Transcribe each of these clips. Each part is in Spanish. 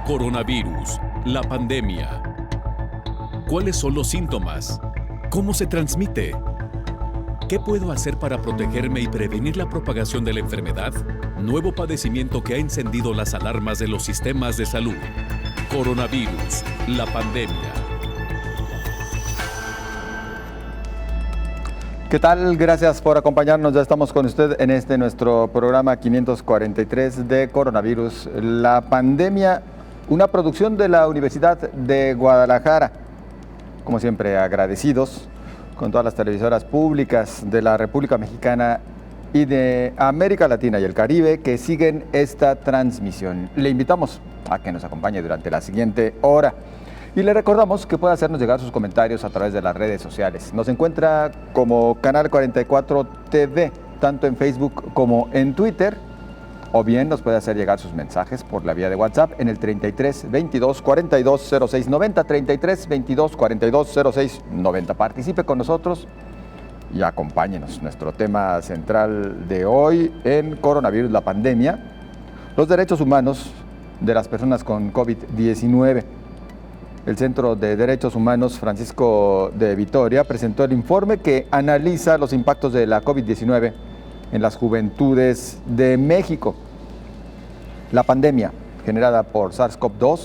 Coronavirus, la pandemia. ¿Cuáles son los síntomas? ¿Cómo se transmite? ¿Qué puedo hacer para protegerme y prevenir la propagación de la enfermedad? Nuevo padecimiento que ha encendido las alarmas de los sistemas de salud. Coronavirus, la pandemia. ¿Qué tal? Gracias por acompañarnos. Ya estamos con usted en nuestro programa 543 de Coronavirus, la pandemia, una producción de la Universidad de Guadalajara. Como siempre, agradecidos con todas las televisoras públicas de la República Mexicana y de América Latina y el Caribe que siguen esta transmisión. Le invitamos a que nos acompañe durante la siguiente hora. Y le recordamos que puede hacernos llegar sus comentarios a través de las redes sociales. Nos encuentra como Canal 44 TV, tanto en Facebook como en Twitter. O bien nos puede hacer llegar sus mensajes por la vía de WhatsApp en el 33 22 42 06 90, 33 22 42 06 90. Participe con nosotros y acompáñenos. Nuestro tema central de hoy en Coronavirus, la pandemia, los derechos humanos de las personas con COVID-19. El Centro de Derechos Humanos Francisco de Vitoria presentó el informe que analiza los impactos de la COVID-19 en las juventudes de México. La pandemia generada por SARS-CoV-2,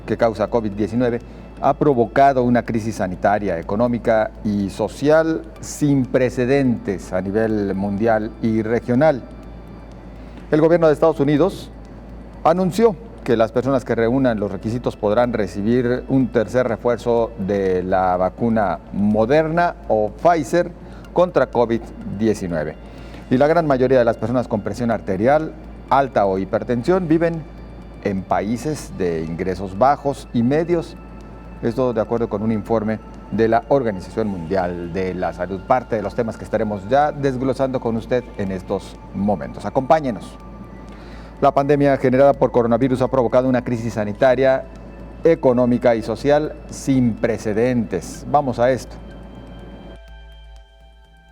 que causa COVID-19, ha provocado una crisis sanitaria, económica y social sin precedentes a nivel mundial y regional. El gobierno de Estados Unidos anunció que las personas que reúnan los requisitos podrán recibir un tercer refuerzo de la vacuna Moderna o Pfizer contra COVID-19. Y la gran mayoría de las personas con presión arterial alta o hipertensión viven en países de ingresos bajos y medios. Esto de acuerdo con un informe de la Organización Mundial de la Salud. Parte de los temas que estaremos ya desglosando con usted en estos momentos. Acompáñenos. La pandemia generada por coronavirus ha provocado una crisis sanitaria, económica y social sin precedentes. Vamos a esto.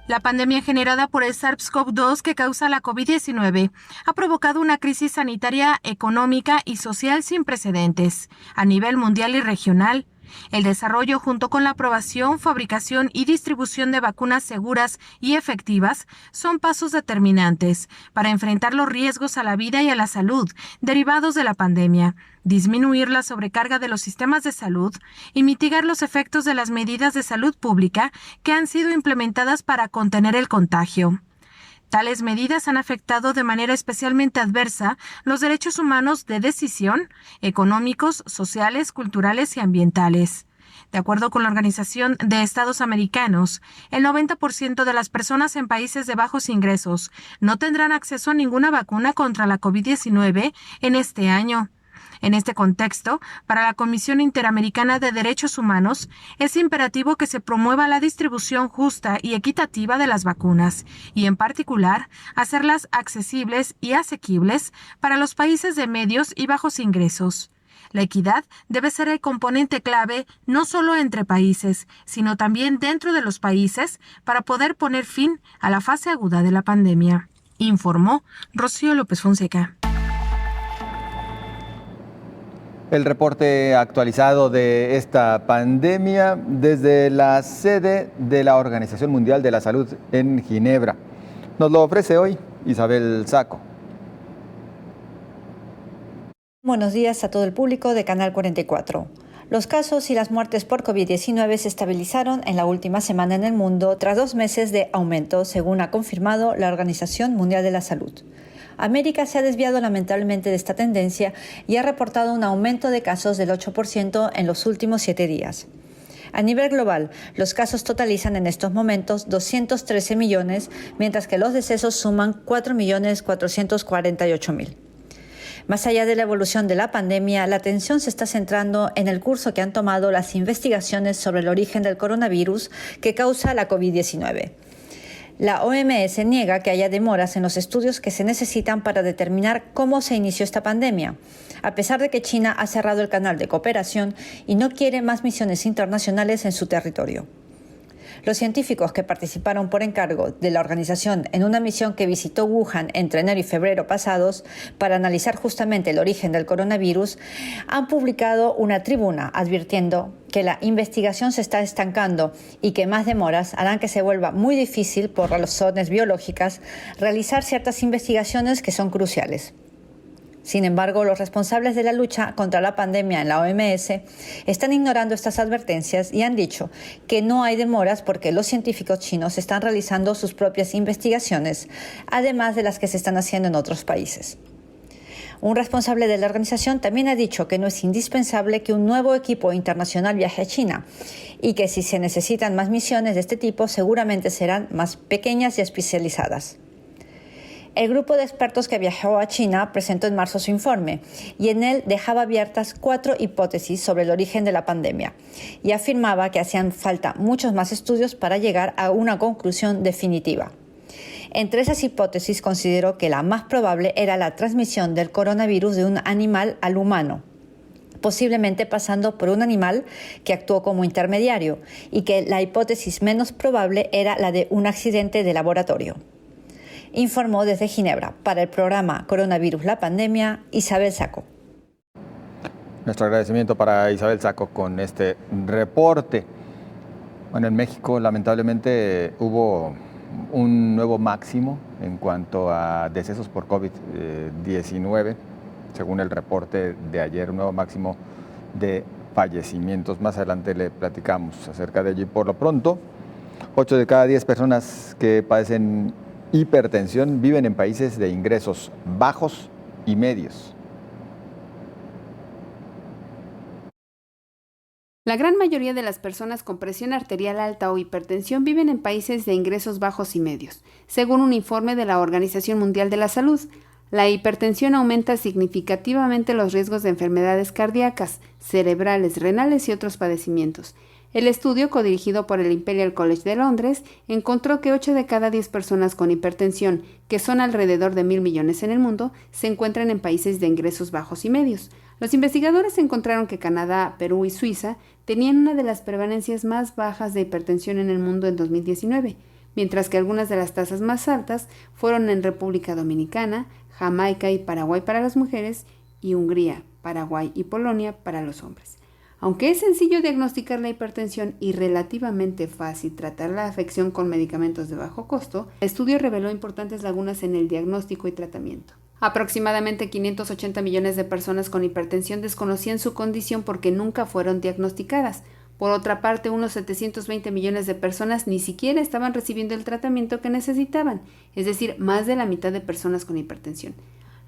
La pandemia generada por el SARS-CoV-2 que causa la COVID-19 ha provocado una crisis sanitaria, económica y social sin precedentes a nivel mundial y regional. El desarrollo, junto con la aprobación, fabricación y distribución de vacunas seguras y efectivas, son pasos determinantes para enfrentar los riesgos a la vida y a la salud derivados de la pandemia, disminuir la sobrecarga de los sistemas de salud y mitigar los efectos de las medidas de salud pública que han sido implementadas para contener el contagio. Tales medidas han afectado de manera especialmente adversa los derechos humanos de decisión, económicos, sociales, culturales y ambientales. De acuerdo con la Organización de Estados Americanos, el 90% de las personas en países de bajos ingresos no tendrán acceso a ninguna vacuna contra la COVID-19 en este año. En este contexto, para la Comisión Interamericana de Derechos Humanos, es imperativo que se promueva la distribución justa y equitativa de las vacunas y, en particular, hacerlas accesibles y asequibles para los países de medios y bajos ingresos. La equidad debe ser el componente clave no solo entre países, sino también dentro de los países para poder poner fin a la fase aguda de la pandemia, informó Rocío López Fonseca. El reporte actualizado de esta pandemia desde la sede de la Organización Mundial de la Salud en Ginebra. Nos lo ofrece hoy Isabel Saco. Buenos días a todo el público de Canal 44. Los casos y las muertes por COVID-19 se estabilizaron en la última semana en el mundo tras 2 meses de aumento, según ha confirmado la Organización Mundial de la Salud. América se ha desviado lamentablemente de esta tendencia y ha reportado un aumento de casos del 8% en los últimos 7 días. A nivel global, los casos totalizan en estos momentos 213 millones, mientras que los decesos suman 4.448.000. Más allá de la evolución de la pandemia, la atención se está centrando en el curso que han tomado las investigaciones sobre el origen del coronavirus que causa la COVID-19. La OMS niega que haya demoras en los estudios que se necesitan para determinar cómo se inició esta pandemia, a pesar de que China ha cerrado el canal de cooperación y no quiere más misiones internacionales en su territorio. Los científicos que participaron por encargo de la organización en una misión que visitó Wuhan entre enero y febrero pasados para analizar justamente el origen del coronavirus han publicado una tribuna advirtiendo que la investigación se está estancando y que más demoras harán que se vuelva muy difícil por razones biológicas realizar ciertas investigaciones que son cruciales. Sin embargo, los responsables de la lucha contra la pandemia en la OMS están ignorando estas advertencias y han dicho que no hay demoras porque los científicos chinos están realizando sus propias investigaciones, además de las que se están haciendo en otros países. Un responsable de la organización también ha dicho que no es indispensable que un nuevo equipo internacional viaje a China y que si se necesitan más misiones de este tipo seguramente serán más pequeñas y especializadas. El grupo de expertos que viajó a China presentó en marzo su informe y en él dejaba abiertas 4 hipótesis sobre el origen de la pandemia y afirmaba que hacían falta muchos más estudios para llegar a una conclusión definitiva. Entre esas hipótesis consideró que la más probable era la transmisión del coronavirus de un animal al humano, posiblemente pasando por un animal que actuó como intermediario, y que la hipótesis menos probable era la de un accidente de laboratorio. Informó desde Ginebra para el programa Coronavirus la Pandemia, Isabel Saco. Nuestro agradecimiento para Isabel Saco con este reporte. Bueno, en México lamentablemente hubo un nuevo máximo en cuanto a decesos por COVID-19, según el reporte de ayer, un nuevo máximo de fallecimientos. Más adelante le platicamos acerca de ello y por lo pronto, 8 de cada 10 personas que padecen hipertensión viven en países de ingresos bajos y medios. La gran mayoría de las personas con presión arterial alta o hipertensión viven en países de ingresos bajos y medios, según un informe de la Organización Mundial de la Salud. La hipertensión aumenta significativamente los riesgos de enfermedades cardíacas, cerebrales, renales y otros padecimientos. El estudio, codirigido por el Imperial College de Londres, encontró que 8 de cada 10 personas con hipertensión, que son alrededor de 1.000 millones en el mundo, se encuentran en países de ingresos bajos y medios. Los investigadores encontraron que Canadá, Perú y Suiza tenían una de las prevalencias más bajas de hipertensión en el mundo en 2019, mientras que algunas de las tasas más altas fueron en República Dominicana, Jamaica y Paraguay para las mujeres, y Hungría, Paraguay y Polonia para los hombres. Aunque es sencillo diagnosticar la hipertensión y relativamente fácil tratar la afección con medicamentos de bajo costo, el estudio reveló importantes lagunas en el diagnóstico y tratamiento. Aproximadamente 580 millones de personas con hipertensión desconocían su condición porque nunca fueron diagnosticadas. Por otra parte, unos 720 millones de personas ni siquiera estaban recibiendo el tratamiento que necesitaban, es decir, más de la mitad de personas con hipertensión.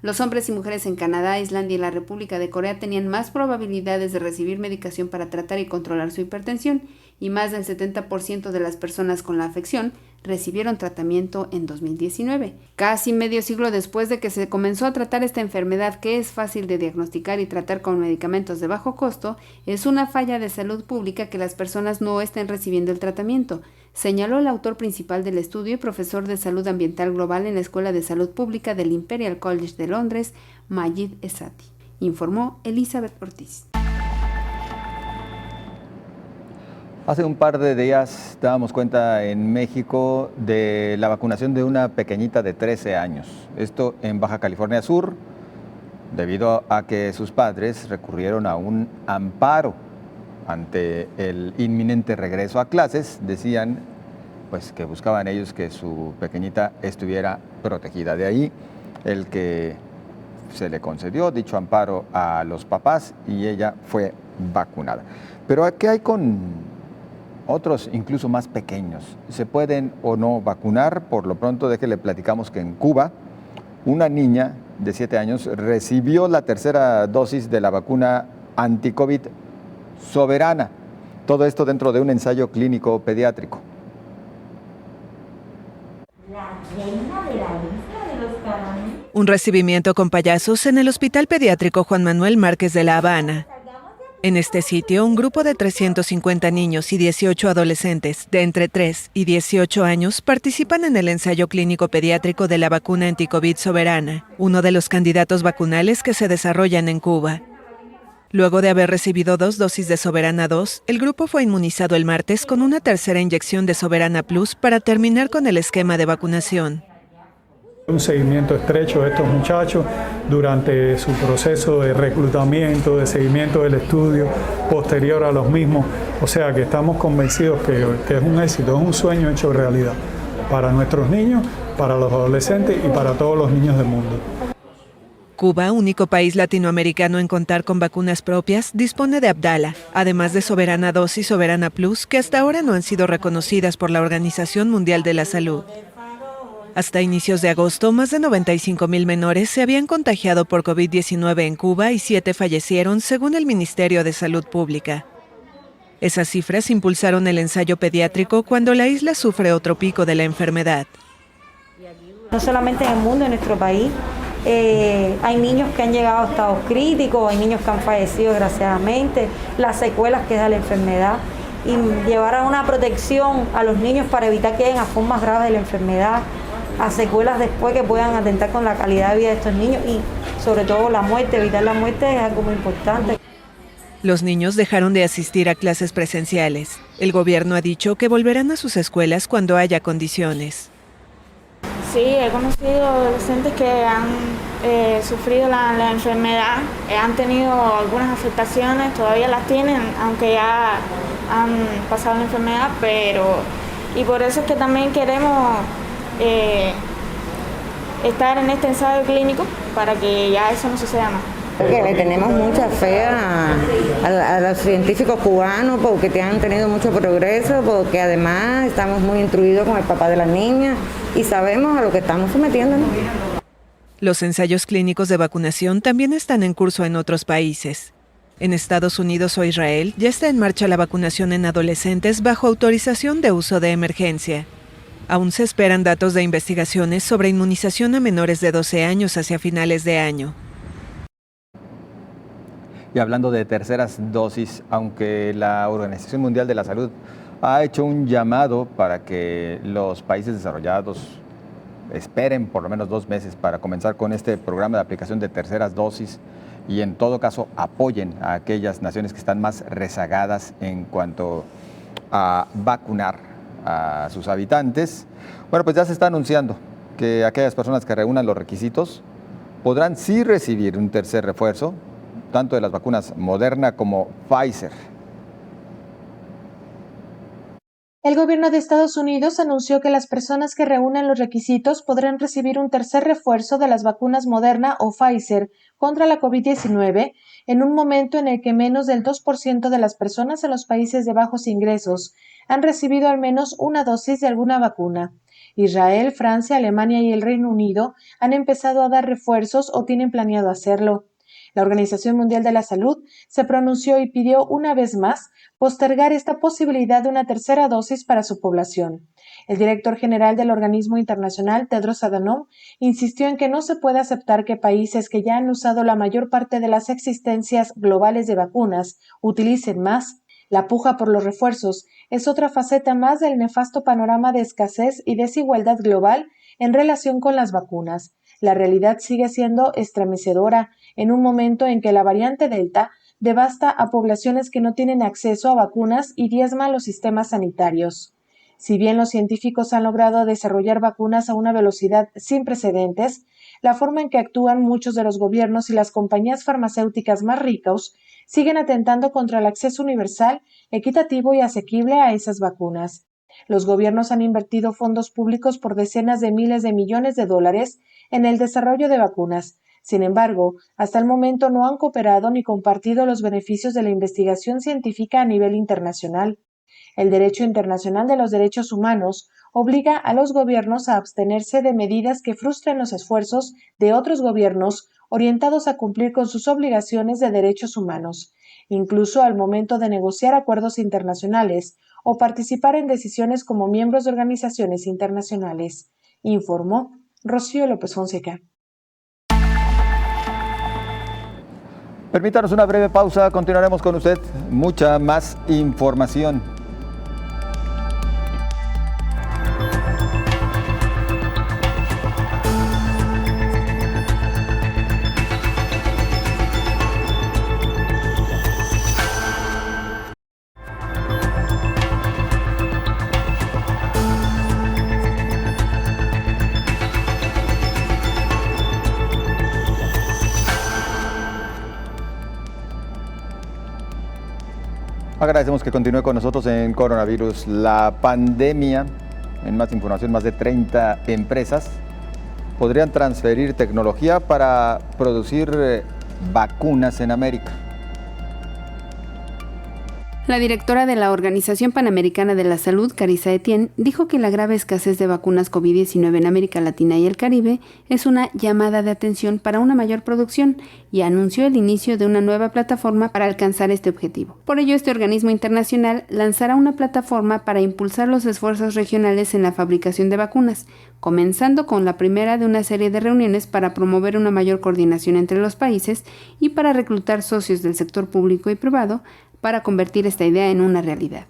Los hombres y mujeres en Canadá, Islandia y la República de Corea tenían más probabilidades de recibir medicación para tratar y controlar su hipertensión, y más del 70% de las personas con la afección recibieron tratamiento en 2019. Casi medio siglo después de que se comenzó a tratar esta enfermedad, que es fácil de diagnosticar y tratar con medicamentos de bajo costo, es una falla de salud pública que las personas no estén recibiendo el tratamiento, señaló el autor principal del estudio y profesor de salud ambiental global en la Escuela de Salud Pública del Imperial College de Londres, Majid Esati. Informó Elizabeth Ortiz. Hace un par de días dábamos cuenta en México de la vacunación de una pequeñita de 13 años. Esto en Baja California Sur, debido a que sus padres recurrieron a un amparo ante el inminente regreso a clases. Decían pues que buscaban ellos que su pequeñita estuviera protegida. De ahí el que se le concedió dicho amparo a los papás y ella fue vacunada. Pero ¿qué hay con otros incluso más pequeños? ¿Se pueden o no vacunar? Por lo pronto, déjele platicamos que en Cuba, una niña de 7 años recibió la tercera dosis de la vacuna anti-COVID Soberana. Todo esto dentro de un ensayo clínico pediátrico. La reina de la lista de los caramelos. Un recibimiento con payasos en el Hospital Pediátrico Juan Manuel Márquez de La Habana. En este sitio, un grupo de 350 niños y 18 adolescentes de entre 3 y 18 años participan en el ensayo clínico pediátrico de la vacuna anticovid Soberana, uno de los candidatos vacunales que se desarrollan en Cuba. Luego de haber recibido 2 dosis de Soberana 2, el grupo fue inmunizado el martes con una tercera inyección de Soberana Plus para terminar con el esquema de vacunación. Un seguimiento estrecho de estos muchachos durante su proceso de reclutamiento, de seguimiento del estudio, posterior a los mismos. O sea que estamos convencidos que es un éxito, es un sueño hecho realidad para nuestros niños, para los adolescentes y para todos los niños del mundo. Cuba, único país latinoamericano en contar con vacunas propias, dispone de Abdala, además de Soberana 2 y Soberana Plus, que hasta ahora no han sido reconocidas por la Organización Mundial de la Salud. Hasta inicios de agosto, más de 95,000 menores se habían contagiado por COVID-19 en Cuba y 7 fallecieron, según el Ministerio de Salud Pública. Esas cifras impulsaron el ensayo pediátrico cuando la isla sufre otro pico de la enfermedad. No solamente en el mundo, en nuestro país, hay niños que han llegado a estados críticos, hay niños que han fallecido desgraciadamente, las secuelas que da la enfermedad, y llevar a una protección a los niños para evitar que lleguen a formas graves de la enfermedad, a secuelas después que puedan atentar con la calidad de vida de estos niños y sobre todo la muerte, evitar la muerte es algo muy importante. Los niños dejaron de asistir a clases presenciales. El gobierno ha dicho que volverán a sus escuelas cuando haya condiciones. Sí, he conocido adolescentes que han sufrido la enfermedad, han tenido algunas afectaciones, todavía las tienen, aunque ya han pasado la enfermedad, y por eso es que también queremos estar en este ensayo clínico para que ya eso no suceda más. Porque le tenemos mucha fe a los científicos cubanos porque han tenido mucho progreso, porque además estamos muy instruidos con el papá de las niñas y sabemos a lo que estamos sometiéndonos. Los ensayos clínicos de vacunación también están en curso en otros países. En Estados Unidos o Israel ya está en marcha la vacunación en adolescentes bajo autorización de uso de emergencia. Aún se esperan datos de investigaciones sobre inmunización a menores de 12 años hacia finales de año. Y hablando de terceras dosis, aunque la Organización Mundial de la Salud ha hecho un llamado para que los países desarrollados esperen por lo menos 2 meses para comenzar con este programa de aplicación de terceras dosis y en todo caso apoyen a aquellas naciones que están más rezagadas en cuanto a vacunar a sus habitantes. Bueno, pues ya se está anunciando que aquellas personas que reúnan los requisitos podrán sí recibir un tercer refuerzo, tanto de las vacunas Moderna como Pfizer. El gobierno de Estados Unidos anunció que las personas que reúnan los requisitos podrán recibir un tercer refuerzo de las vacunas Moderna o Pfizer contra la COVID-19 en un momento en el que menos del 2% de las personas en los países de bajos ingresos han recibido al menos una dosis de alguna vacuna. Israel, Francia, Alemania y el Reino Unido han empezado a dar refuerzos o tienen planeado hacerlo. La Organización Mundial de la Salud se pronunció y pidió una vez más postergar esta posibilidad de una tercera dosis para su población. El director general del organismo internacional, Tedros Adhanom, insistió en que no se puede aceptar que países que ya han usado la mayor parte de las existencias globales de vacunas utilicen más. La puja por los refuerzos es otra faceta más del nefasto panorama de escasez y desigualdad global en relación con las vacunas. La realidad sigue siendo estremecedora en un momento en que la variante Delta devasta a poblaciones que no tienen acceso a vacunas y diezma los sistemas sanitarios. Si bien los científicos han logrado desarrollar vacunas a una velocidad sin precedentes, la forma en que actúan muchos de los gobiernos y las compañías farmacéuticas más ricas siguen atentando contra el acceso universal, equitativo y asequible a esas vacunas. Los gobiernos han invertido fondos públicos por decenas de miles de millones de dólares en el desarrollo de vacunas. Sin embargo, hasta el momento no han cooperado ni compartido los beneficios de la investigación científica a nivel internacional. El derecho internacional de los derechos humanos obliga a los gobiernos a abstenerse de medidas que frustren los esfuerzos de otros gobiernos orientados a cumplir con sus obligaciones de derechos humanos, incluso al momento de negociar acuerdos internacionales o participar en decisiones como miembros de organizaciones internacionales, informó Rocío López Fonseca. Permítanos una breve pausa, continuaremos con usted. Mucha más información. Agradecemos que continúe con nosotros en Coronavirus, la pandemia. En más información, más de 30 empresas podrían transferir tecnología para producir vacunas en América. La directora de la Organización Panamericana de la Salud, Carissa Etienne, dijo que la grave escasez de vacunas COVID-19 en América Latina y el Caribe es una llamada de atención para una mayor producción y anunció el inicio de una nueva plataforma para alcanzar este objetivo. Por ello, este organismo internacional lanzará una plataforma para impulsar los esfuerzos regionales en la fabricación de vacunas, comenzando con la primera de una serie de reuniones para promover una mayor coordinación entre los países y para reclutar socios del sector público y privado para convertir esta idea en una realidad.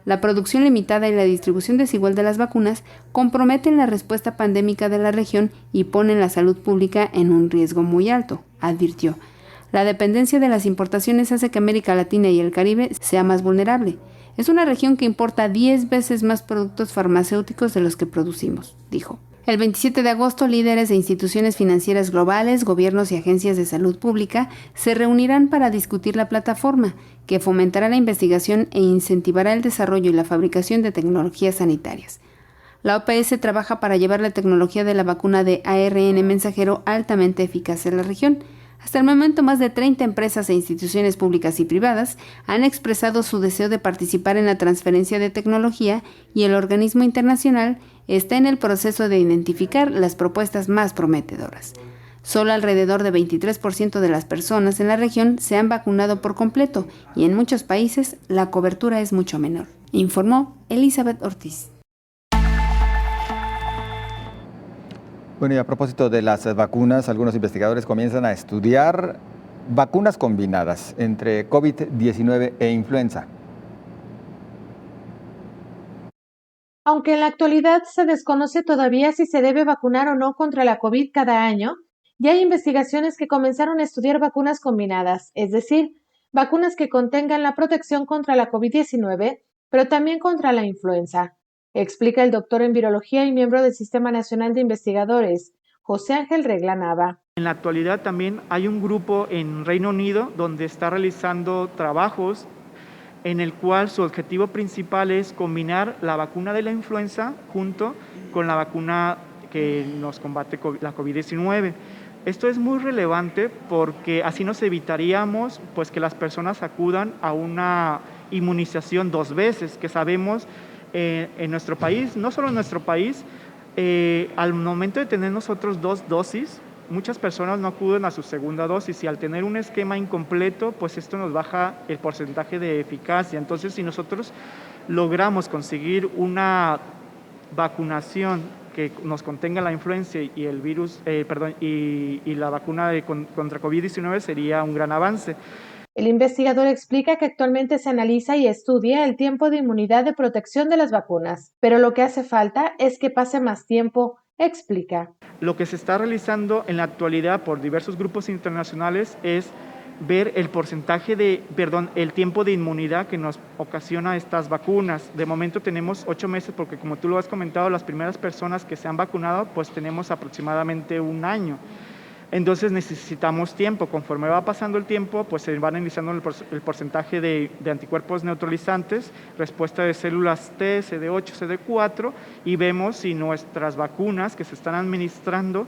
La producción limitada y la distribución desigual de las vacunas comprometen la respuesta pandémica de la región y ponen la salud pública en un riesgo muy alto, advirtió. La dependencia de las importaciones hace que América Latina y el Caribe sea más vulnerable. Es una región que importa 10 veces más productos farmacéuticos de los que producimos, dijo. El 27 de agosto, líderes de instituciones financieras globales, gobiernos y agencias de salud pública se reunirán para discutir la plataforma, que fomentará la investigación e incentivará el desarrollo y la fabricación de tecnologías sanitarias. La OPS trabaja para llevar la tecnología de la vacuna de ARN mensajero altamente eficaz en la región. Hasta el momento, más de 30 empresas e instituciones públicas y privadas han expresado su deseo de participar en la transferencia de tecnología y el organismo internacional está en el proceso de identificar las propuestas más prometedoras. Solo alrededor de 23% de las personas en la región se han vacunado por completo y en muchos países la cobertura es mucho menor, informó Elizabeth Ortiz. Bueno, y a propósito de las vacunas, algunos investigadores comienzan a estudiar vacunas combinadas entre COVID-19 e influenza. Aunque en la actualidad se desconoce todavía si se debe vacunar o no contra la COVID cada año, ya hay investigaciones que comenzaron a estudiar vacunas combinadas, es decir, vacunas que contengan la protección contra la COVID-19, pero también contra la influenza. Explica el doctor en virología y miembro del Sistema Nacional de Investigadores, José Ángel Regla Nava. En la actualidad también hay un grupo en Reino Unido donde está realizando trabajos en el cual su objetivo principal es combinar la vacuna de la influenza junto con la vacuna que nos combate la COVID-19. Esto es muy relevante porque así nos evitaríamos pues, que las personas acudan a una inmunización 2 veces, que sabemos en nuestro país, no solo en nuestro país, al momento de tener nosotros 2 dosis, muchas personas no acuden a su segunda dosis y al tener un esquema incompleto, pues esto nos baja el porcentaje de eficacia. Entonces, si nosotros logramos conseguir una vacunación que nos contenga la influenza y el virus, y la vacuna contra COVID-19 sería un gran avance. El investigador explica que actualmente se analiza y estudia el tiempo de inmunidad de protección de las vacunas, pero lo que hace falta es que pase más tiempo, explica. Lo que se está realizando en la actualidad por diversos grupos internacionales es ver el el tiempo de inmunidad que nos ocasiona estas vacunas. De momento tenemos 8 meses porque, como tú lo has comentado, las primeras personas que se han vacunado, pues tenemos aproximadamente 1 año. Entonces necesitamos tiempo. Conforme va pasando el tiempo, pues se va analizando el porcentaje de anticuerpos neutralizantes, respuesta de células T, CD8, CD4, y vemos si nuestras vacunas que se están administrando,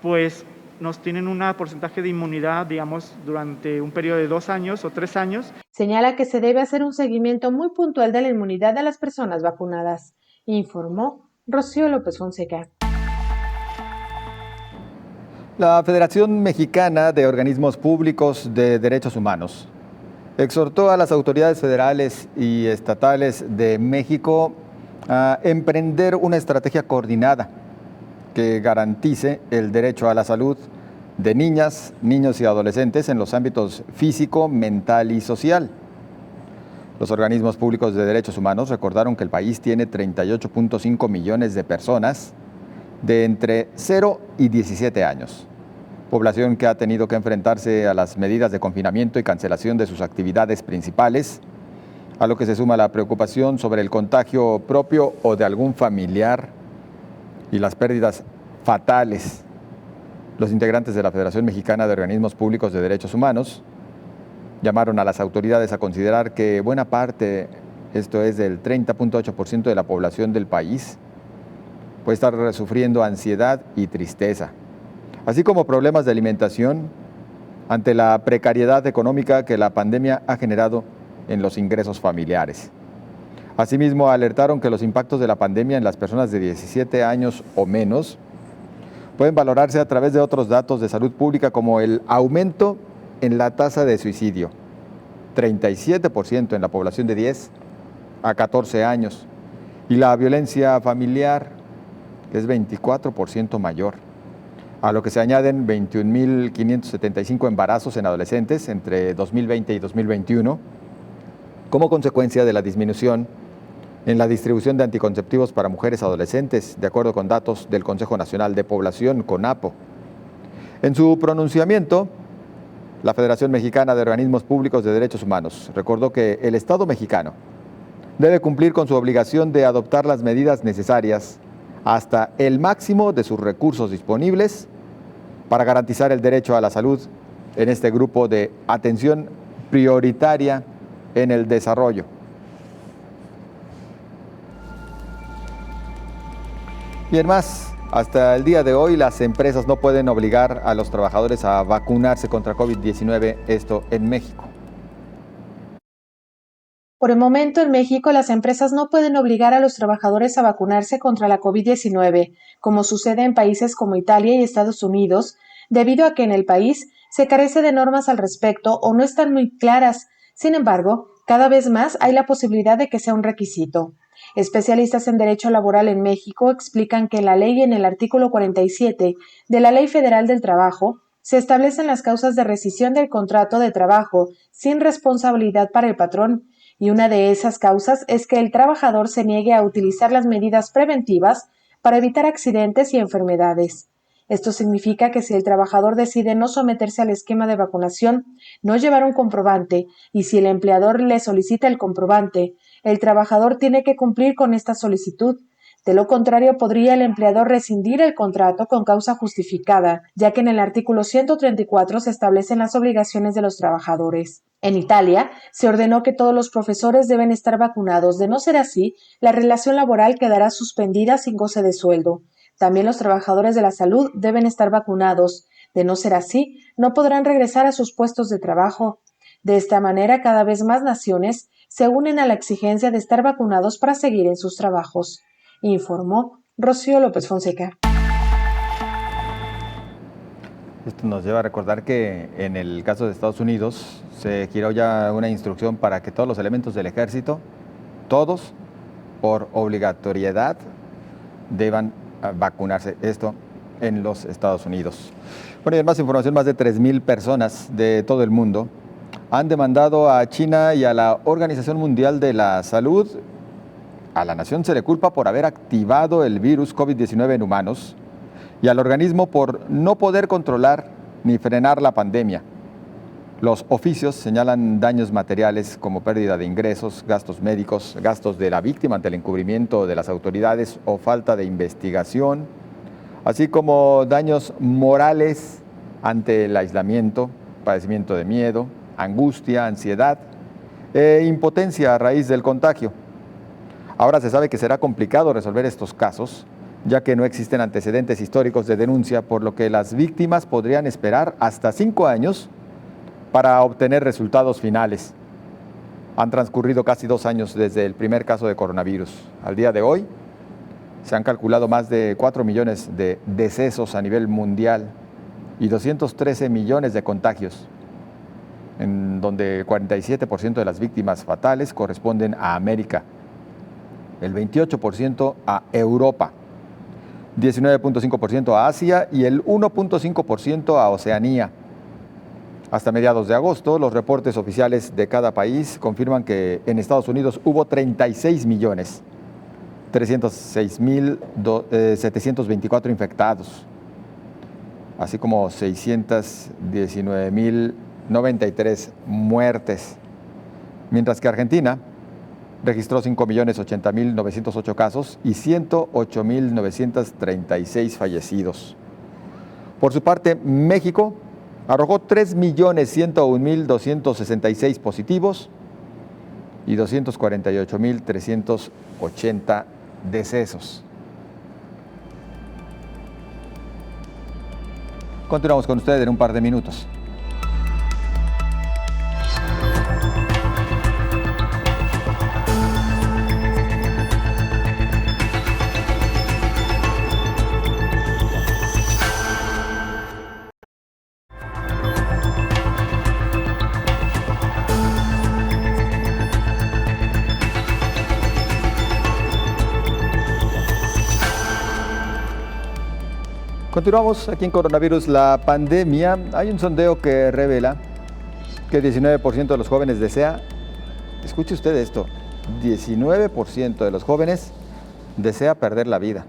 pues nos tienen un porcentaje de inmunidad, digamos, durante un periodo de 2 años o 3 años. Señala que se debe hacer un seguimiento muy puntual de la inmunidad de las personas vacunadas, informó Rocío López Fonseca. La Federación Mexicana de Organismos Públicos de Derechos Humanos exhortó a las autoridades federales y estatales de México a emprender una estrategia coordinada que garantice el derecho a la salud de niñas, niños y adolescentes en los ámbitos físico, mental y social. Los organismos públicos de derechos humanos recordaron que el país tiene 38.5 millones de personas de entre 0 y 17 años, población que ha tenido que enfrentarse a las medidas de confinamiento y cancelación de sus actividades principales, a lo que se suma la preocupación sobre el contagio propio o de algún familiar y las pérdidas fatales. Los integrantes de la Federación Mexicana de Organismos Públicos de Derechos Humanos Llamaron a las autoridades a considerar que buena parte, esto es del 30.8% de la población del país, puede estar sufriendo ansiedad y tristeza, así como problemas de alimentación ante la precariedad económica que la pandemia ha generado en los ingresos familiares. Asimismo, alertaron que los impactos de la pandemia en las personas de 17 años o menos pueden valorarse a través de otros datos de salud pública, como el aumento en la tasa de suicidio, 37% en la población de 10 a 14 años, y la violencia familiar, que es 24% mayor, a lo que se añaden 21.575 embarazos en adolescentes entre 2020 y 2021, como consecuencia de la disminución en la distribución de anticonceptivos para mujeres adolescentes, de acuerdo con datos del Consejo Nacional de Población, CONAPO. En su pronunciamiento, la Federación Mexicana de Organismos Públicos de Derechos Humanos recordó que el Estado mexicano debe cumplir con su obligación de adoptar las medidas necesarias hasta el máximo de sus recursos disponibles para garantizar el derecho a la salud en este grupo de atención prioritaria en el desarrollo. Bien más, hasta el día de hoy las empresas no pueden obligar a los trabajadores a vacunarse contra COVID-19, esto en México. Por el momento, en México, las empresas no pueden obligar a los trabajadores a vacunarse contra la COVID-19, como sucede en países como Italia y Estados Unidos, debido a que en el país se carece de normas al respecto o no están muy claras. Sin embargo, cada vez más hay la posibilidad de que sea un requisito. Especialistas en derecho laboral en México explican que en la ley, en el artículo 47 de la Ley Federal del Trabajo, se establecen las causas de rescisión del contrato de trabajo sin responsabilidad para el patrón, y una de esas causas es que el trabajador se niegue a utilizar las medidas preventivas para evitar accidentes y enfermedades. Esto significa que si el trabajador decide no someterse al esquema de vacunación, no llevar un comprobante, y si el empleador le solicita el comprobante, el trabajador tiene que cumplir con esta solicitud. De lo contrario, podría el empleador rescindir el contrato con causa justificada, ya que en el artículo 134 se establecen las obligaciones de los trabajadores. En Italia, se ordenó que todos los profesores deben estar vacunados. De no ser así, la relación laboral quedará suspendida sin goce de sueldo. También los trabajadores de la salud deben estar vacunados. De no ser así, no podrán regresar a sus puestos de trabajo. De esta manera, cada vez más naciones se unen a la exigencia de estar vacunados para seguir en sus trabajos, informó Rocío López Fonseca. Esto nos lleva a recordar que en el caso de Estados Unidos se giró ya una instrucción para que todos los elementos del ejército, todos, por obligatoriedad, deban vacunarse. Esto en los Estados Unidos. Bueno, y en más información, más de 3,000 personas de todo el mundo han demandado a China y a la Organización Mundial de la Salud. A la nación se le culpa por haber activado el virus COVID-19 en humanos y al organismo por no poder controlar ni frenar la pandemia. Los oficios señalan daños materiales como pérdida de ingresos, gastos médicos, gastos de la víctima ante el encubrimiento de las autoridades o falta de investigación, así como daños morales ante el aislamiento, padecimiento de miedo, angustia, ansiedad e impotencia a raíz del contagio. Ahora se sabe que será complicado resolver estos casos, ya que no existen antecedentes históricos de denuncia, por lo que las víctimas podrían esperar hasta 5 años para obtener resultados finales. Han transcurrido casi 2 años desde el primer caso de coronavirus. Al día de hoy, se han calculado más de 4 millones de decesos a nivel mundial y 213 millones de contagios, en donde 47% de las víctimas fatales corresponden a América, el 28% a Europa, 19.5% a Asia y el 1.5% a Oceanía. Hasta mediados de agosto, los reportes oficiales de cada país confirman que en Estados Unidos hubo 36.306.724 infectados, así como 619.093 muertes, mientras que Argentina registró 5.080.908 casos y 108.936 fallecidos. Por su parte, México arrojó 3.101.266 positivos y 248.380 decesos. Continuamos con ustedes en un par de minutos. Continuamos aquí en Coronavirus, la pandemia. Hay un sondeo que revela que 19% de los jóvenes desea, escuche usted esto, 19% de los jóvenes desea perder la vida.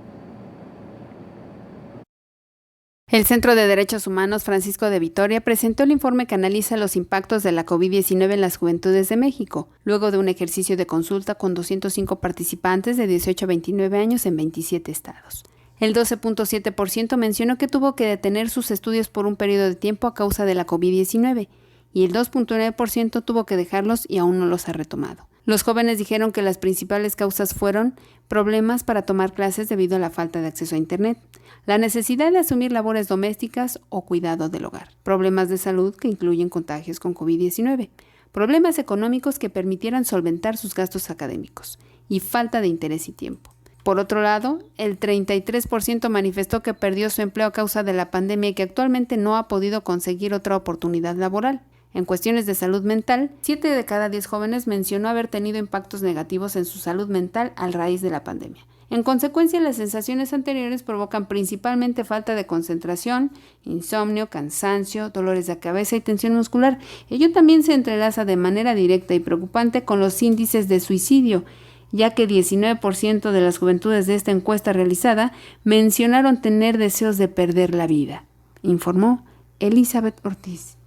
El Centro de Derechos Humanos Francisco de Vitoria presentó el informe que analiza los impactos de la COVID-19 en las juventudes de México, luego de un ejercicio de consulta con 205 participantes de 18 a 29 años en 27 estados. El 12.7% mencionó que tuvo que detener sus estudios por un periodo de tiempo a causa de la COVID-19 y el 2.9% tuvo que dejarlos y aún no los ha retomado. Los jóvenes dijeron que las principales causas fueron problemas para tomar clases debido a la falta de acceso a Internet, la necesidad de asumir labores domésticas o cuidado del hogar, problemas de salud que incluyen contagios con COVID-19, problemas económicos que permitieran solventar sus gastos académicos y falta de interés y tiempo. Por otro lado, el 33% manifestó que perdió su empleo a causa de la pandemia y que actualmente no ha podido conseguir otra oportunidad laboral. En cuestiones de salud mental, 7 de cada 10 jóvenes mencionó haber tenido impactos negativos en su salud mental a raíz de la pandemia. En consecuencia, las sensaciones anteriores provocan principalmente falta de concentración, insomnio, cansancio, dolores de cabeza y tensión muscular. Ello también se entrelaza de manera directa y preocupante con los índices de suicidio, ya que 19% de las juventudes de esta encuesta realizada mencionaron tener deseos de perder la vida, informó Elizabeth Ortiz.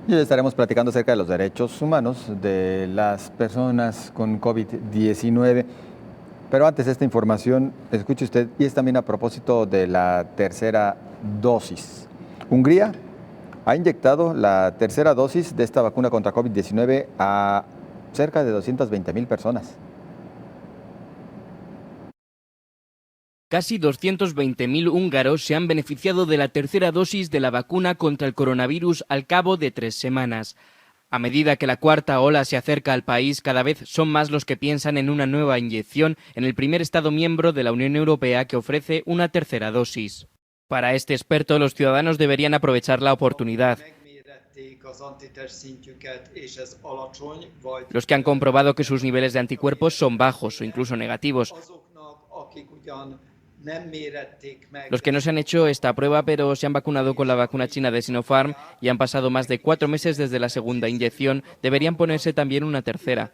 Y hoy estaremos platicando acerca de los derechos humanos de las personas con COVID-19. Pero antes de esta información, escuche usted, y es también a propósito de la tercera dosis. Hungría ha inyectado la tercera dosis de esta vacuna contra COVID-19 a cerca de 220,000 personas. Casi 220.000 húngaros se han beneficiado de la tercera dosis de la vacuna contra el coronavirus al cabo de 3 semanas. A medida que la cuarta ola se acerca al país, cada vez son más los que piensan en una nueva inyección en el primer Estado miembro de la Unión Europea que ofrece una tercera dosis. Para este experto, los ciudadanos deberían aprovechar la oportunidad. Los que han comprobado que sus niveles de anticuerpos son bajos o incluso negativos. Los que no se han hecho esta prueba pero se han vacunado con la vacuna china de Sinopharm y han pasado más de 4 meses desde la segunda inyección, deberían ponerse también una tercera.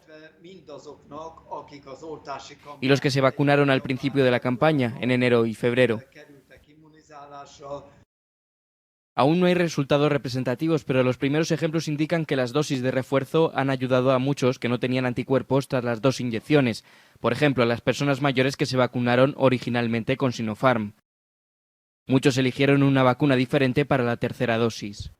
Y los que se vacunaron al principio de la campaña, en enero y febrero. Aún no hay resultados representativos, pero los primeros ejemplos indican que las dosis de refuerzo han ayudado a muchos que no tenían anticuerpos tras las 2 inyecciones. Por ejemplo, a las personas mayores que se vacunaron originalmente con Sinopharm. Muchos eligieron una vacuna diferente para la tercera dosis.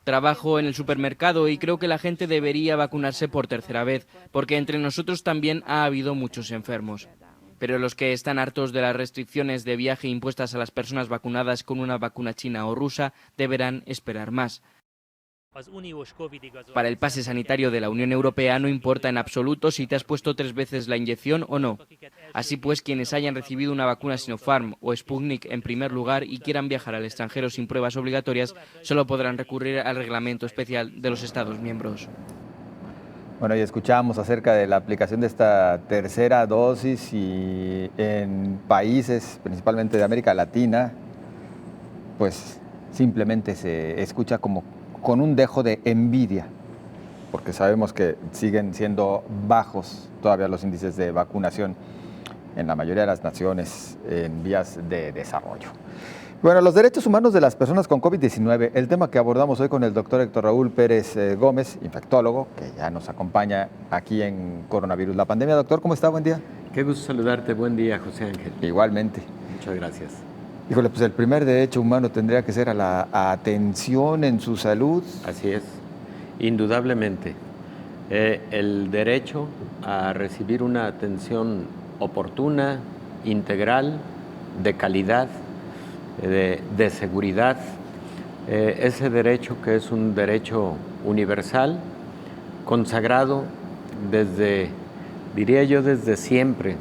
Trabajo en el supermercado y creo que la gente debería vacunarse por tercera vez, porque entre nosotros también ha habido muchos enfermos. Pero los que están hartos de las restricciones de viaje impuestas a las personas vacunadas con una vacuna china o rusa deberán esperar más. Para el pase sanitario de la Unión Europea no importa en absoluto si te has puesto 3 veces la inyección o no. Así pues, quienes hayan recibido una vacuna Sinopharm o Sputnik en primer lugar y quieran viajar al extranjero sin pruebas obligatorias, solo podrán recurrir al reglamento especial de los Estados miembros. Bueno, y escuchamos acerca de la aplicación de esta tercera dosis y en países, principalmente de América Latina, pues simplemente se escucha como con un dejo de envidia, porque sabemos que siguen siendo bajos todavía los índices de vacunación en la mayoría de las naciones en vías de desarrollo. Bueno, los derechos humanos de las personas con COVID-19, el tema que abordamos hoy con el doctor Héctor Raúl Pérez Gómez, infectólogo, que ya nos acompaña aquí en Coronavirus, la pandemia. Doctor, ¿cómo está? Buen día. Qué gusto saludarte. Buen día, José Ángel. Igualmente. Muchas gracias. Híjole, pues el primer derecho humano tendría que ser a la atención en su salud. Así es, indudablemente. El derecho a recibir una atención oportuna, integral, de calidad, de seguridad, ese derecho que es un derecho universal, consagrado desde, diría yo, desde siempre.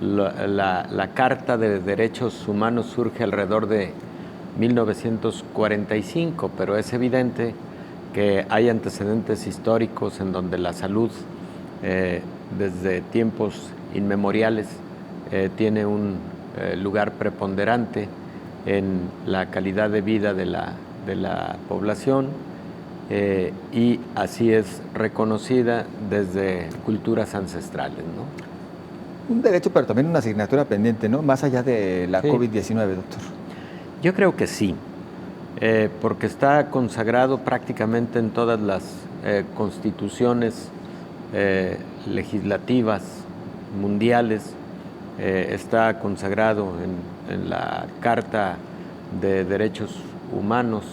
La Carta de Derechos Humanos surge alrededor de 1945, pero es evidente que hay antecedentes históricos en donde la salud, desde tiempos inmemoriales, tiene un lugar preponderante en la calidad de vida de la población, y así es reconocida desde culturas ancestrales, ¿no? Un derecho, pero también una asignatura pendiente, ¿no? Más allá de la COVID-19, doctor. Yo creo que sí, porque está consagrado prácticamente en todas las constituciones legislativas mundiales, está consagrado en la Carta de Derechos Humanos,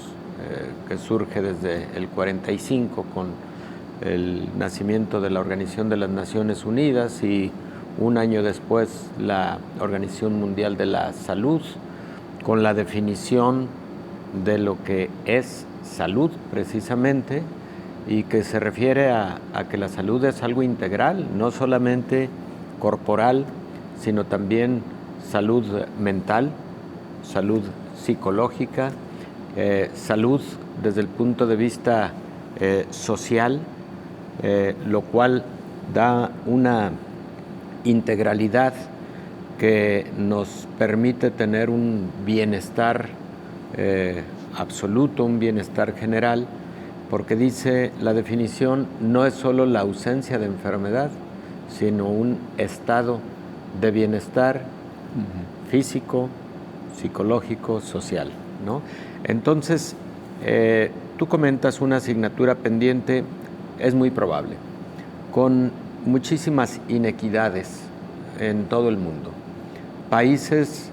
que surge desde el 45 con el nacimiento de la Organización de las Naciones Unidas, y un año después la Organización Mundial de la Salud, con la definición de lo que es salud precisamente, y que se refiere a que la salud es algo integral, no solamente corporal, sino también salud mental, salud psicológica, salud desde el punto de vista social, lo cual da una integralidad que nos permite tener un bienestar absoluto, un bienestar general, porque dice la definición, no es solo la ausencia de enfermedad, sino un estado de bienestar físico, psicológico, social, ¿no? Entonces, tú comentas una asignatura pendiente, es muy probable, con muchísimas inequidades en todo el mundo. Países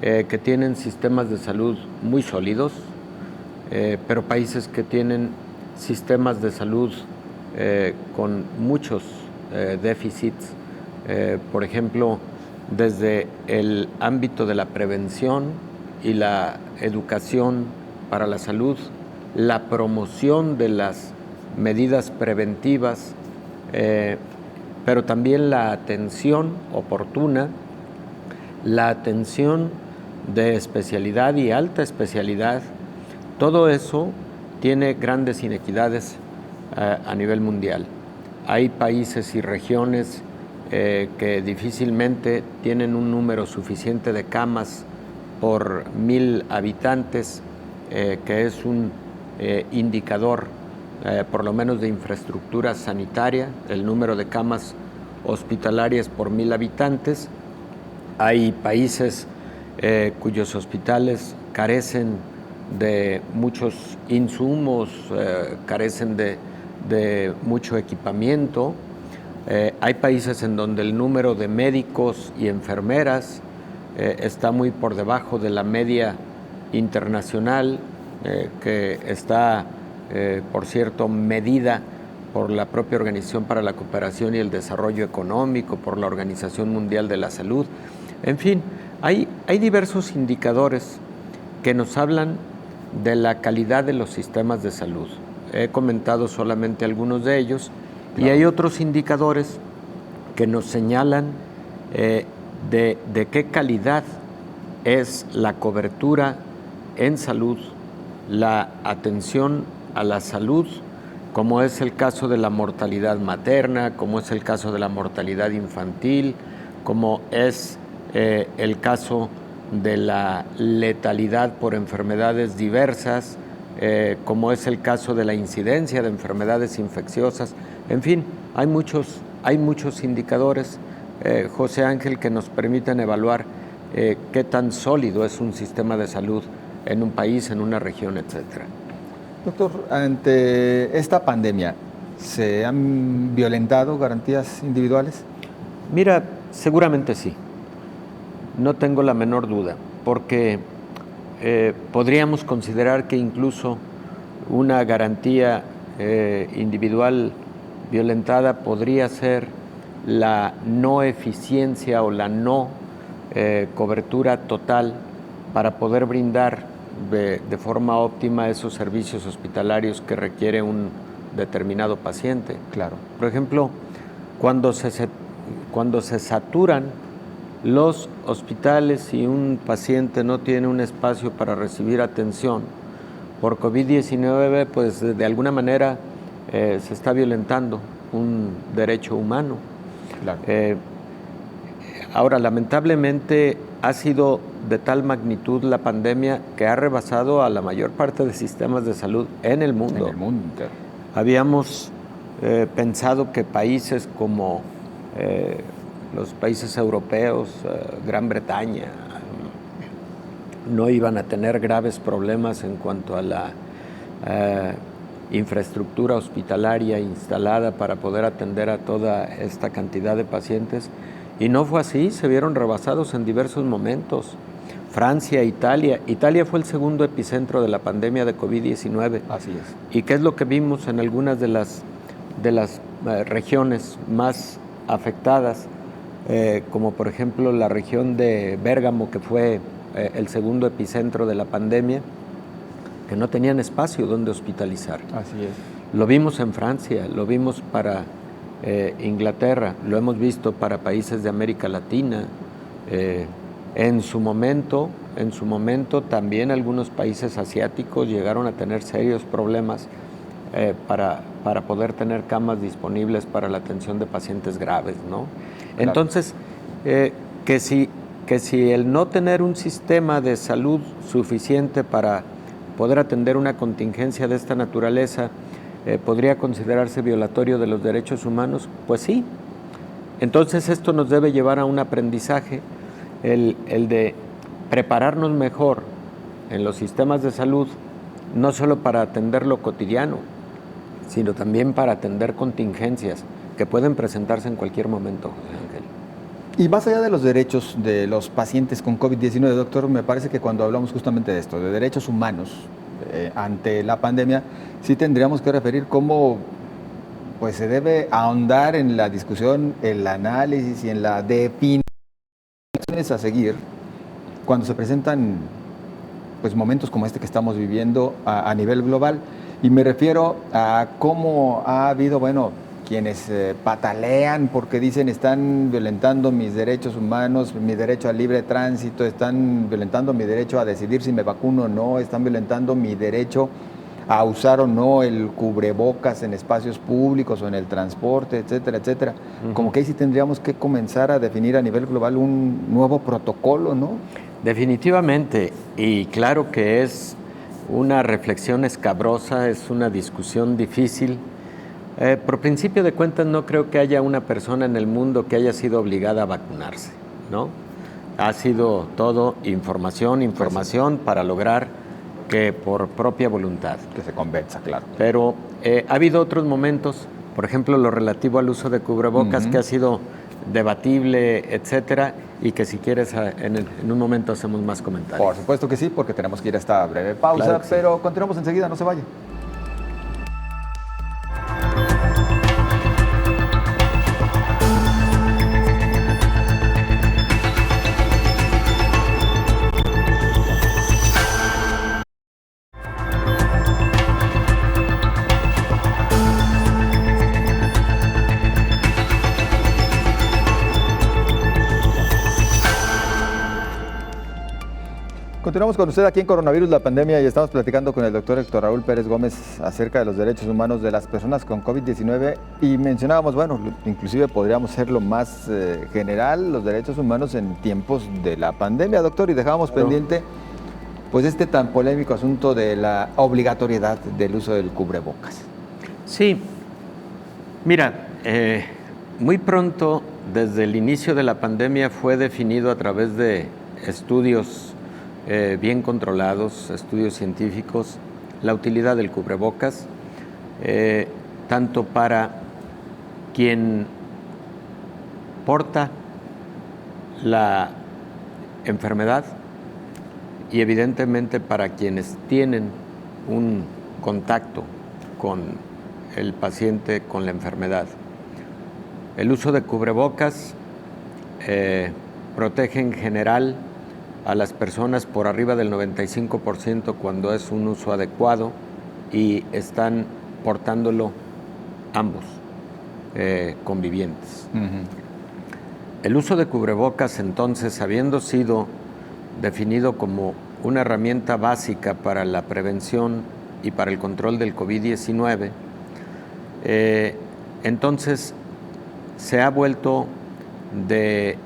que tienen sistemas de salud muy sólidos, pero países que tienen sistemas de salud con muchos déficits, por ejemplo, desde el ámbito de la prevención y la educación para la salud, la promoción de las medidas preventivas, pero también la atención oportuna, la atención de especialidad y alta especialidad. Todo eso tiene grandes inequidades a nivel mundial. Hay países y regiones que difícilmente tienen un número suficiente de camas por 1000 habitantes, que es un indicador por lo menos de infraestructura sanitaria, el número de camas hospitalarias por 1000 habitantes. Hay países cuyos hospitales carecen de muchos insumos, carecen de mucho equipamiento. Hay países en donde el número de médicos y enfermeras está muy por debajo de la media internacional, que está, por cierto, medida por la propia Organización para la Cooperación y el Desarrollo Económico, por la Organización Mundial de la Salud. En fin, hay diversos indicadores que nos hablan de la calidad de los sistemas de salud. He comentado solamente algunos de ellos, claro. Y hay otros indicadores que nos señalan de qué calidad es la cobertura en salud, la atención a la salud, como es el caso de la mortalidad materna, como es el caso de la mortalidad infantil, como es el caso de la letalidad por enfermedades diversas, como es el caso de la incidencia de enfermedades infecciosas. En fin, hay muchos indicadores, José Ángel, que nos permiten evaluar qué tan sólido es un sistema de salud en un país, en una región, etcétera. Doctor, ante esta pandemia, ¿se han violentado garantías individuales? Mira, seguramente sí. no tengo la menor duda, porque podríamos considerar que incluso una garantía individual violentada podría ser la no eficiencia o la no cobertura total para poder brindar de forma óptima esos servicios hospitalarios que requiere un determinado paciente. Claro. Por ejemplo, cuando se saturan los hospitales y un paciente no tiene un espacio para recibir atención por COVID-19, pues de alguna manera se está violentando un derecho humano. Claro. Ahora, lamentablemente, ha sido de tal magnitud la pandemia que ha rebasado a la mayor parte de sistemas de salud en el mundo. En el mundo entero. Habíamos pensado que países como los países europeos, Gran Bretaña, no iban a tener graves problemas en cuanto a la infraestructura hospitalaria instalada para poder atender a toda esta cantidad de pacientes. Y no fue así, se vieron rebasados en diversos momentos. Francia, Italia. Italia fue el segundo epicentro de la pandemia de COVID-19. Así es. ¿Y qué es lo que vimos en algunas de las regiones más afectadas? Como por ejemplo la región de Bérgamo, que fue el segundo epicentro de la pandemia, que no tenían espacio donde hospitalizar. Así es. Lo vimos en Francia, lo vimos para Inglaterra, lo hemos visto para países de América Latina. En su momento también algunos países asiáticos llegaron a tener serios problemas para poder tener camas disponibles para la atención de pacientes graves, ¿no? Claro. Entonces, que si el no tener un sistema de salud suficiente para poder atender una contingencia de esta naturaleza podría considerarse violatorio de los derechos humanos, pues sí. Entonces esto nos debe llevar a un aprendizaje, el de prepararnos mejor en los sistemas de salud, no solo para atender lo cotidiano, sino también para atender contingencias que pueden presentarse en cualquier momento, José Ángel. Y más allá de los derechos de los pacientes con COVID-19, doctor, me parece que cuando hablamos justamente de esto, de derechos humanos ante la pandemia, sí tendríamos que referir cómo pues, se debe ahondar en la discusión, el análisis y en la definición a seguir cuando se presentan pues, momentos como este que estamos viviendo a nivel global. Y me refiero a cómo ha habido, quienes patalean porque dicen están violentando mis derechos humanos, mi derecho al libre tránsito, están violentando mi derecho a decidir si me vacuno o no, están violentando mi derecho a usar o no el cubrebocas en espacios públicos o en el transporte, etcétera, etcétera. Uh-huh. Como que ahí sí tendríamos que comenzar a definir a nivel global un nuevo protocolo, ¿no? Definitivamente, y claro que es una reflexión escabrosa, es una discusión difícil. Por principio de cuentas, no creo que haya una persona en el mundo que haya sido obligada a vacunarse, ¿no? Ha sido todo información para lograr que por propia voluntad. Que se convenza, claro. Pero ha habido otros momentos, por ejemplo, lo relativo al uso de cubrebocas, que ha sido debatible, etcétera, y que si quieres en un momento hacemos más comentarios. Por supuesto que sí, porque tenemos que ir a esta breve pausa, claro pero sí. Continuamos enseguida, no se vaya. Continuamos con usted aquí en Coronavirus, la pandemia, y estamos platicando con el doctor Héctor Raúl Pérez Gómez acerca de los derechos humanos de las personas con COVID-19 y mencionábamos, inclusive podríamos ser lo más general, los derechos humanos en tiempos de la pandemia, doctor, y dejábamos pendiente pues este tan polémico asunto de la obligatoriedad del uso del cubrebocas. Sí, mira, muy pronto, desde el inicio de la pandemia, fue definido a través de estudios bien controlados, estudios científicos, la utilidad del cubrebocas, tanto para quien porta enfermedad y evidentemente para quienes tienen un contacto con el paciente con la enfermedad. El uso de cubrebocas protege en general a las personas por arriba del 95% cuando es un uso adecuado y están portándolo ambos convivientes. El uso de cubrebocas, entonces, habiendo sido definido como una herramienta básica para la prevención y para el control del COVID-19, entonces se ha vuelto de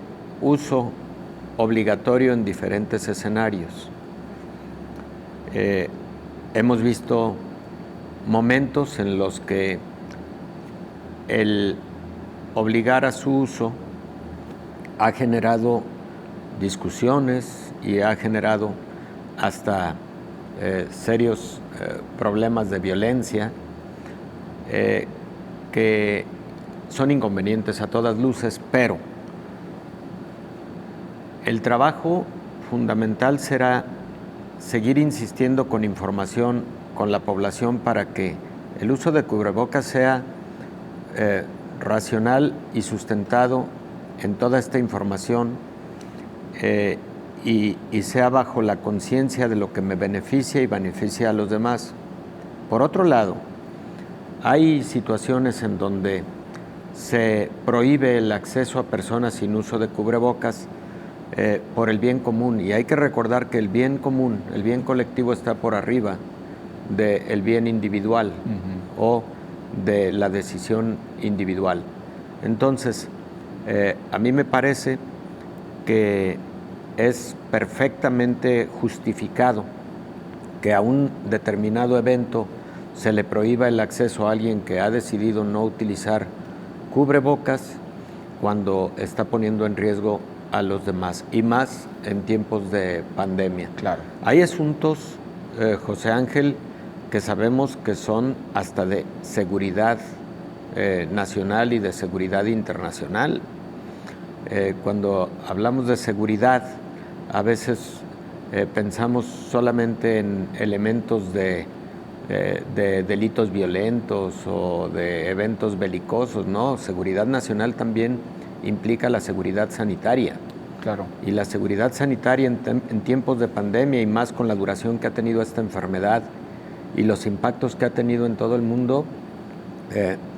uso obligatorio en diferentes escenarios. Hemos visto momentos en los que el obligar a su uso ha generado discusiones y ha generado hasta serios problemas de violencia que son inconvenientes a todas luces, pero el trabajo fundamental será seguir insistiendo con información con la población para que el uso de cubrebocas sea racional y sustentado en toda esta información y sea bajo la conciencia de lo que me beneficia y beneficia a los demás. Por otro lado, hay situaciones en donde se prohíbe el acceso a personas sin uso de cubrebocas por el bien común, y hay que recordar que el bien común, el bien colectivo está por arriba del bien individual o de la decisión individual. Entonces, a mí me parece que es perfectamente justificado que a un determinado evento se le prohíba el acceso a alguien que ha decidido no utilizar cubrebocas cuando está poniendo en riesgo a los demás, y más en tiempos de pandemia. Claro. Hay asuntos, José Ángel, que sabemos que son hasta de seguridad nacional y de seguridad internacional. Cuando hablamos de seguridad, a veces pensamos solamente en elementos de delitos violentos o de eventos belicosos, ¿no? Seguridad nacional también implica la seguridad sanitaria. Claro. Y la seguridad sanitaria en tiempos de pandemia, y más con la duración que ha tenido esta enfermedad y los impactos que ha tenido en todo el mundo,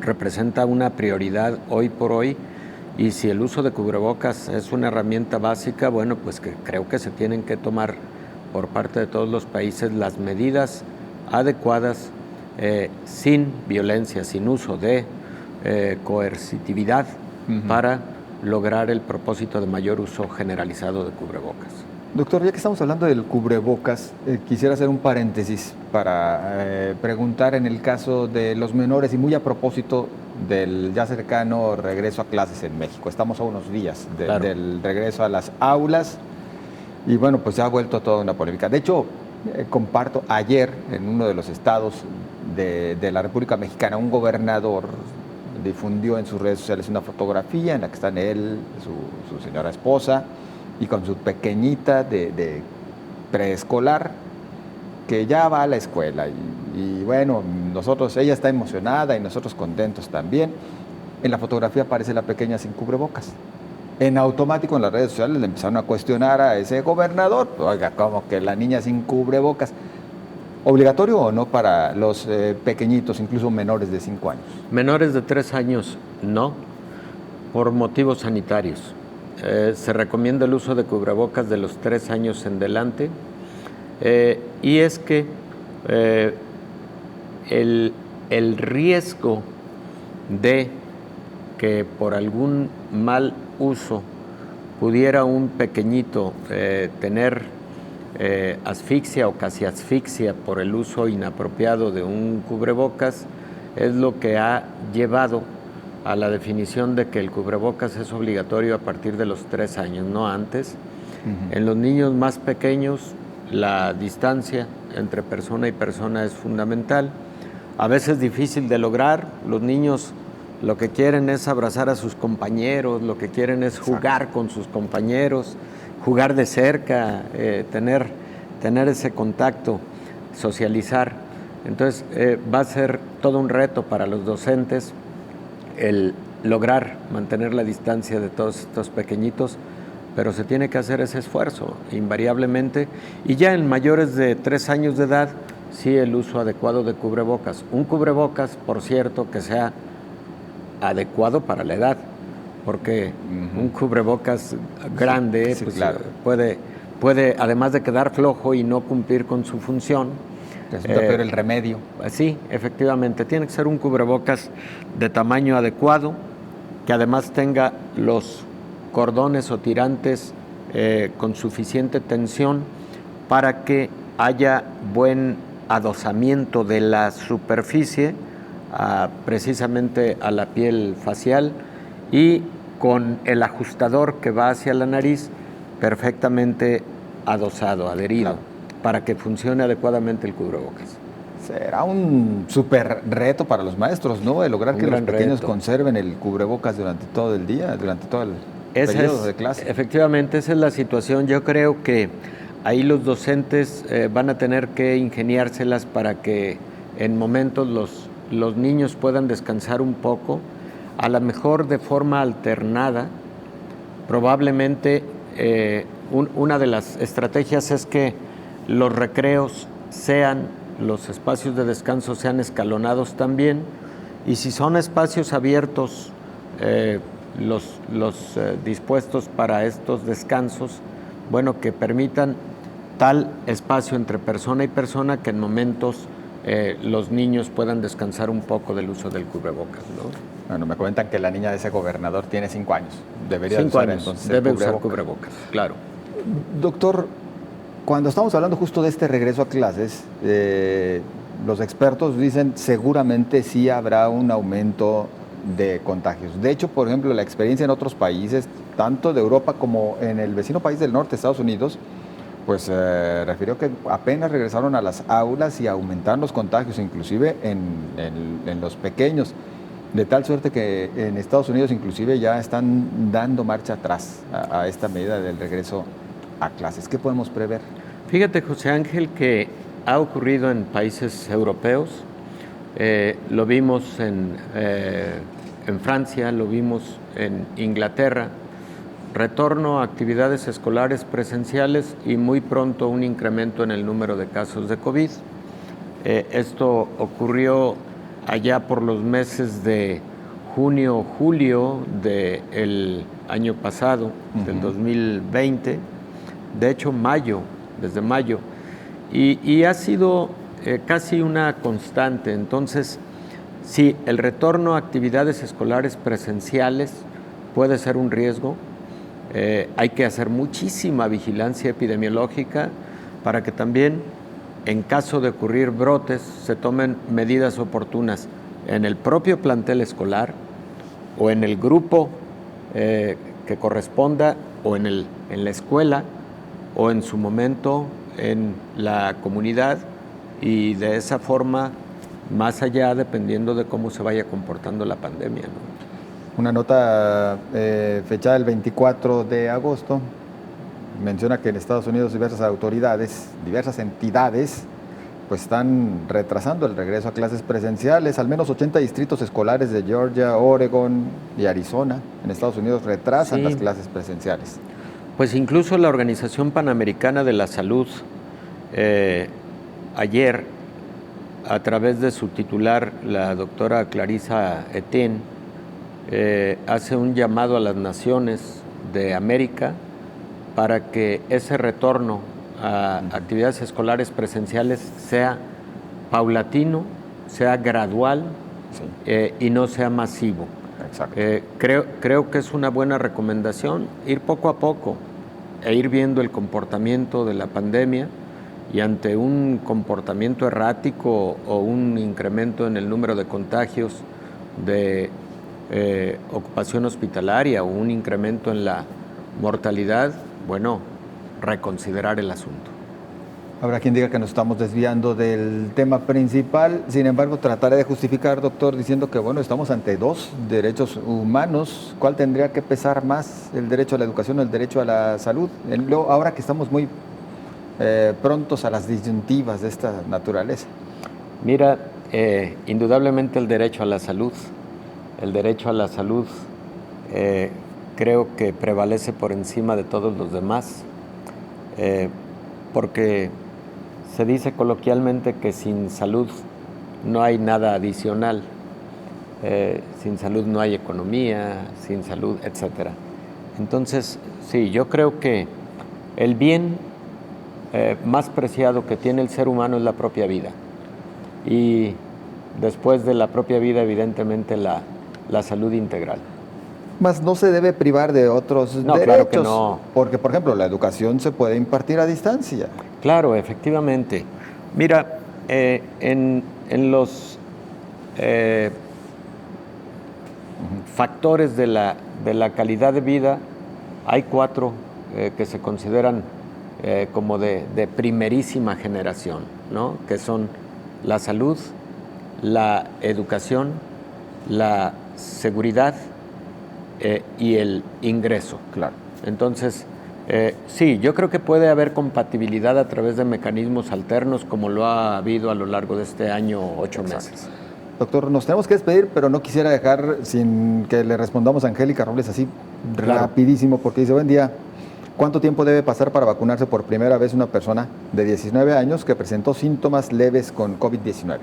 representa una prioridad hoy por hoy. Y si el uso de cubrebocas es una herramienta básica, bueno, pues que creo que se tienen que tomar por parte de todos los países las medidas adecuadas, sin violencia, sin uso de coercitividad, para lograr el propósito de mayor uso generalizado de cubrebocas. Doctor, ya que estamos hablando del cubrebocas, quisiera hacer un paréntesis para preguntar en el caso de los menores, y muy a propósito del ya cercano regreso a clases en México. Estamos a unos días del regreso a las aulas y bueno, pues ya ha vuelto toda una polémica. De hecho, comparto, ayer en uno de los estados de la República Mexicana, un gobernador difundió en sus redes sociales una fotografía en la que están él, su señora esposa y con su pequeñita de preescolar que ya va a la escuela y bueno, ella está emocionada y nosotros contentos también. En la fotografía aparece la pequeña sin cubrebocas. En automático en las redes sociales le empezaron a cuestionar a ese gobernador, oiga, ¿cómo que la niña sin cubrebocas? ¿Obligatorio o no para los pequeñitos, incluso menores de 5 años? Menores de 3 años no, por motivos sanitarios. Se recomienda el uso de cubrebocas de los 3 años en delante, y es que el riesgo de que por algún mal uso pudiera un pequeñito tener asfixia o casi asfixia por el uso inapropiado de un cubrebocas es lo que ha llevado a la definición de que el cubrebocas es obligatorio a partir de los 3 años, no antes. En los niños más pequeños la distancia entre persona y persona es fundamental. A veces difícil de lograr. Los niños lo que quieren es abrazar a sus compañeros, lo que quieren es jugar con sus compañeros, jugar de cerca, tener ese contacto, socializar. Entonces va a ser todo un reto para los docentes el lograr mantener la distancia de todos estos pequeñitos, pero se tiene que hacer ese esfuerzo invariablemente. Y ya en mayores de 3 años de edad, sí, el uso adecuado de cubrebocas. Un cubrebocas, por cierto, que sea adecuado para la edad, porque un cubrebocas grande sí, pues, claro, puede, además de quedar flojo y no cumplir con su función, resulta peor el remedio. Sí, efectivamente, tiene que ser un cubrebocas de tamaño adecuado, que además tenga los cordones o tirantes con suficiente tensión para que haya buen adosamiento de la superficie precisamente a la piel facial, y con el ajustador que va hacia la nariz perfectamente adosado, adherido, claro, para que funcione adecuadamente el cubrebocas. Será un súper reto para los maestros, ¿no? El lograr que los pequeños conserven el cubrebocas durante todo el día, durante todo el periodo de clase. Efectivamente, esa es la situación. Yo creo que ahí los docentes van a tener que ingeniárselas para que en momentos los niños puedan descansar un poco, a lo mejor de forma alternada. Probablemente una de las estrategias es que los recreos los espacios de descanso sean escalonados también, y si son espacios abiertos, los dispuestos para estos descansos, bueno, que permitan tal espacio entre persona y persona que en momentos los niños puedan descansar un poco del uso del cubrebocas, ¿no? Bueno, me comentan que la niña de ese gobernador tiene 5 años. Debería 5 usar años, entonces debe usar cubrebocas, claro. Doctor, cuando estamos hablando justo de este regreso a clases, los expertos dicen seguramente sí habrá un aumento de contagios. De hecho, por ejemplo, la experiencia en otros países, tanto de Europa como en el vecino país del norte, Estados Unidos, pues refirió que apenas regresaron a las aulas y aumentaron los contagios, inclusive en los pequeños, de tal suerte que en Estados Unidos inclusive ya están dando marcha atrás a esta medida del regreso a clases. ¿Qué podemos prever? Fíjate, José Ángel, que ha ocurrido en países europeos. Lo vimos en Francia, lo vimos en Inglaterra. Retorno a actividades escolares presenciales y muy pronto un incremento en el número de casos de COVID. Esto ocurrió allá por los meses de junio, julio del año pasado, del 2020, de hecho desde mayo, y ha sido casi una constante. Entonces, sí, el retorno a actividades escolares presenciales puede ser un riesgo. Hay que hacer muchísima vigilancia epidemiológica para que también, en caso de ocurrir brotes, se tomen medidas oportunas en el propio plantel escolar o en el grupo que corresponda, o en la escuela, o en su momento en la comunidad, y de esa forma, más allá, dependiendo de cómo se vaya comportando la pandemia, ¿no? Una nota fechada el 24 de agosto menciona que en Estados Unidos diversas entidades, pues están retrasando el regreso a clases presenciales. Al menos 80 distritos escolares de Georgia, Oregon y Arizona en Estados Unidos retrasan las clases presenciales. Pues incluso la Organización Panamericana de la Salud ayer, a través de su titular, la doctora Clarissa Etienne, hace un llamado a las naciones de América para que ese retorno a actividades escolares presenciales sea paulatino, sea gradual, y no sea masivo. Creo que es una buena recomendación ir poco a poco e ir viendo el comportamiento de la pandemia, y ante un comportamiento errático o un incremento en el número de contagios, de ocupación hospitalaria, o un incremento en la mortalidad, bueno, reconsiderar el asunto. Habrá quien diga que nos estamos desviando del tema principal, sin embargo trataré de justificar, doctor, diciendo que bueno, estamos ante dos derechos humanos. ¿Cuál tendría que pesar más, el derecho a la educación o el derecho a la salud? Ahora que estamos muy prontos a las disyuntivas de esta naturaleza. Mira, indudablemente el derecho a la salud. El derecho a la salud creo que prevalece por encima de todos los demás, porque se dice coloquialmente que sin salud no hay nada adicional, sin salud no hay economía, sin salud, etc. Entonces, sí, yo creo que el bien más preciado que tiene el ser humano es la propia vida. Y después de la propia vida, evidentemente, la salud integral. Más no se debe privar de otros derechos, claro que no. Porque, por ejemplo, la educación se puede impartir a distancia. Claro, efectivamente. Mira, en los factores de la calidad de vida hay 4 que se consideran como de primerísima generación, ¿no? Que son la salud, la educación, la seguridad y el ingreso. Claro. Entonces, sí, yo creo que puede haber compatibilidad a través de mecanismos alternos, como lo ha habido a lo largo de este año 8 meses. Doctor, nos tenemos que despedir, pero no quisiera dejar sin que le respondamos a Angélica Robles así rapidísimo, porque dice, buen día, ¿cuánto tiempo debe pasar para vacunarse por primera vez una persona de 19 años que presentó síntomas leves con COVID-19?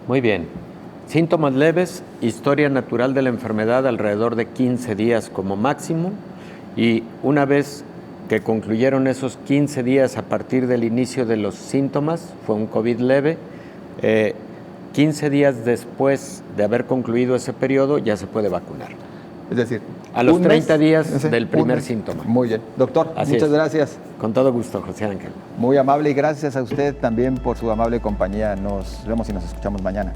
Muy bien. Síntomas leves, historia natural de la enfermedad alrededor de 15 días como máximo, y una vez que concluyeron esos 15 días a partir del inicio de los síntomas, fue un COVID leve, 15 días después de haber concluido ese periodo ya se puede vacunar. Es decir, a los 30 días del primer síntoma. Muy bien. Doctor, muchas gracias. Con todo gusto, José Ángel. Muy amable, y gracias a usted también por su amable compañía. Nos vemos y nos escuchamos mañana.